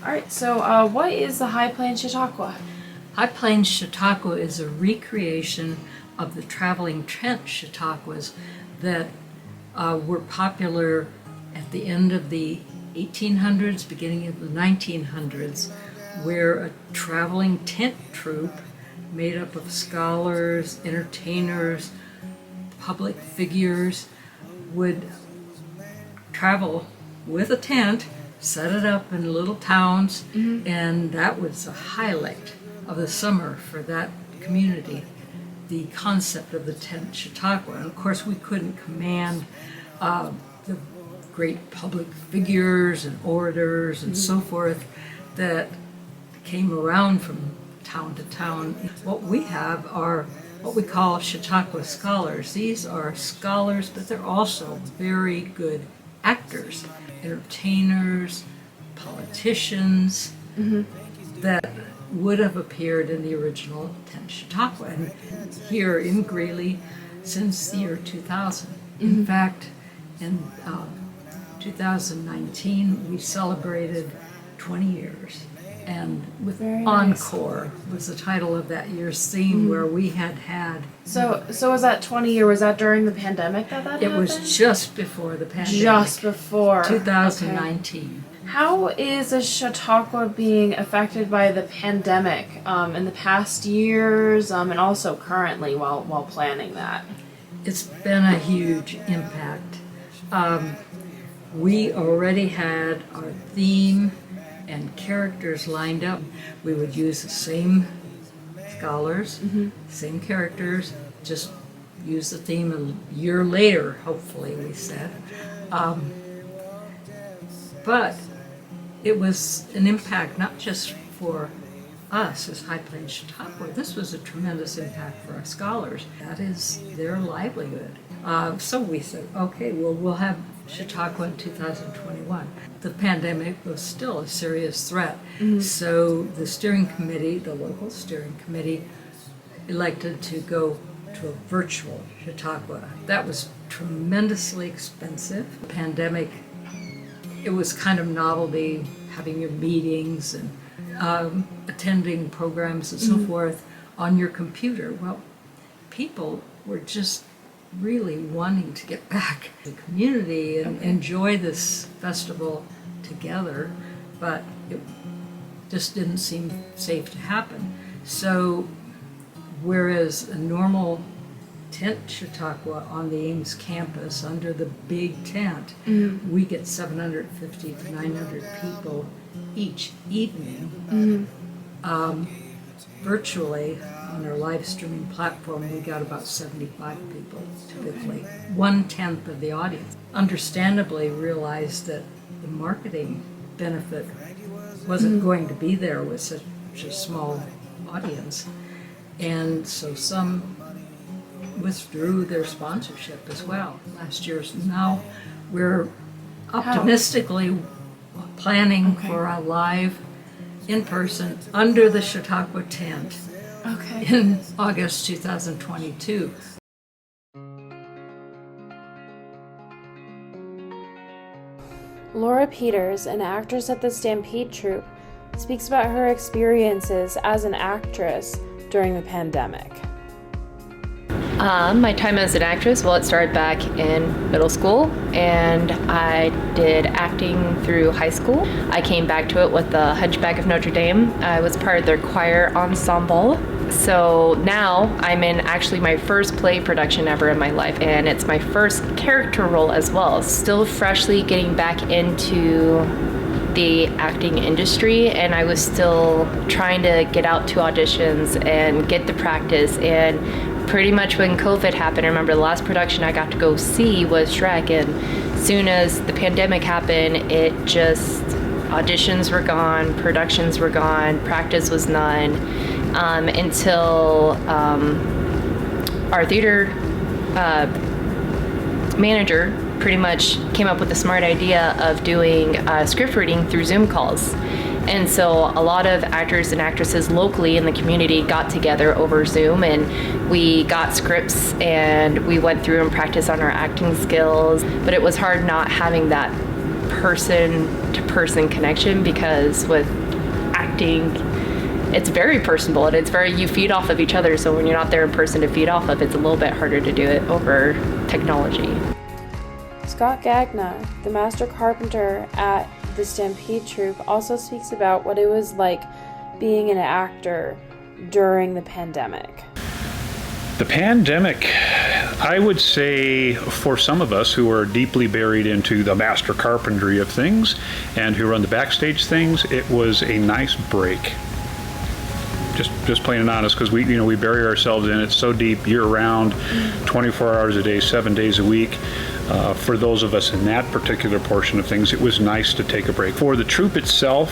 All right, so what is the High Plains Chautauqua? High Plains Chautauqua is a recreation of the traveling tent Chautauquas that were popular at the end of the 1800s, beginning of the 1900s, where a traveling tent troupe made up of scholars, entertainers, public figures would travel with a tent, set it up in little towns, and that was a highlight of the summer for that community, the concept of the tent Chautauqua. And of course, we couldn't command the great public figures and orators and so forth that came around from town to town. What we have are what we call Chautauqua scholars. These are scholars, but they're also very good actors, entertainers, politicians that would have appeared in the original tent Chautauqua and here in Greeley since the year 2000. In fact, in 2019 we celebrated 20 years, and with Very nice. Encore was the title of that year's theme, where we had So was that 20 year? Was that during the pandemic that it happened? was just before the pandemic, just before 2019. How is the Chautauqua being affected by the pandemic in the past years and also currently while planning that? It's been a huge impact. We already had our theme and characters lined up. We would use the same scholars, same characters, just use the theme a year later, hopefully, we said. But it was an impact not just for us as High Plains Chautauqua. This was a tremendous impact for our scholars. That is their livelihood. So we said, okay, well, we'll have Chautauqua in 2021. The pandemic was still a serious threat. So the steering committee, the local steering committee, elected to go to a virtual Chautauqua. That was tremendously expensive. The pandemic, it was kind of novelty, having your meetings and attending programs and so forth on your computer. Well, people were just really wanting to get back to the community and enjoy this festival together, but it just didn't seem safe to happen. So whereas a normal tent Chautauqua on the Ames campus under the big tent, we get 750 to 900 people each evening. Virtually on our live streaming platform, we got about 75 people typically, 1/10 of the audience. Understandably realized that the marketing benefit wasn't going to be there with such a small audience, and so some withdrew their sponsorship as well last year. So now we're optimistically planning for a live in-person under the Chautauqua tent in August 2022. Laura Peters, an actress at the Stampede Troupe, speaks about her experiences as an actress during the pandemic. My time as an actress, well, it started back in middle school, and I did acting through high school. I came back to it with the Hunchback of Notre Dame. I was part of their choir ensemble. So now I'm in actually my first play production ever in my life, and it's my first character role as well. Still freshly getting back into the acting industry, and I was still trying to get out to auditions and get the practice. And pretty much when COVID happened, I remember the last production I got to go see was Shrek, and as soon as the pandemic happened, it just, auditions were gone, productions were gone, practice was none, until our theater manager pretty much came up with the smart idea of doing script reading through Zoom calls. And so a lot of actors and actresses locally in the community got together over Zoom, and we got scripts and we went through and practiced on our acting skills. But it was hard not having that person-to-person connection, because with acting, it's very personable and it's very, you feed off of each other. So when you're not there in person to feed off of, it's a little bit harder to do it over technology. Scott Gagna, the master carpenter at the Stampede Troupe, also speaks about what it was like being an actor during the pandemic. The pandemic, I would say, for some of us who are deeply buried into the master carpentry of things and who run the backstage things, it was a nice break. Just plain and honest, because we bury ourselves in it so deep year round, 24 hours a day, 7 days a week. For those of us in that particular portion of things, it was nice to take a break. For the troupe itself,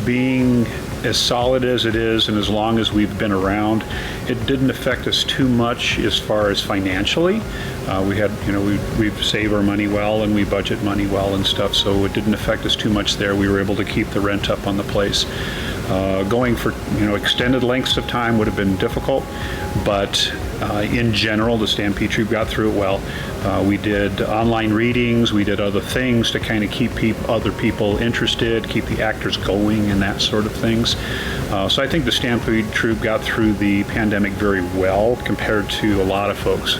being as solid as it is and as long as we've been around, it didn't affect us too much as far as financially. We save our money well and we budget money well and stuff, so it didn't affect us too much there. We were able to keep the rent up on the place. Going for extended lengths of time would have been difficult, but in general, the Stampede Troupe got through it well. We did online readings, we did other things to kind of keep other people interested, keep the actors going and that sort of things. So I think the Stampede Troupe got through the pandemic very well compared to a lot of folks.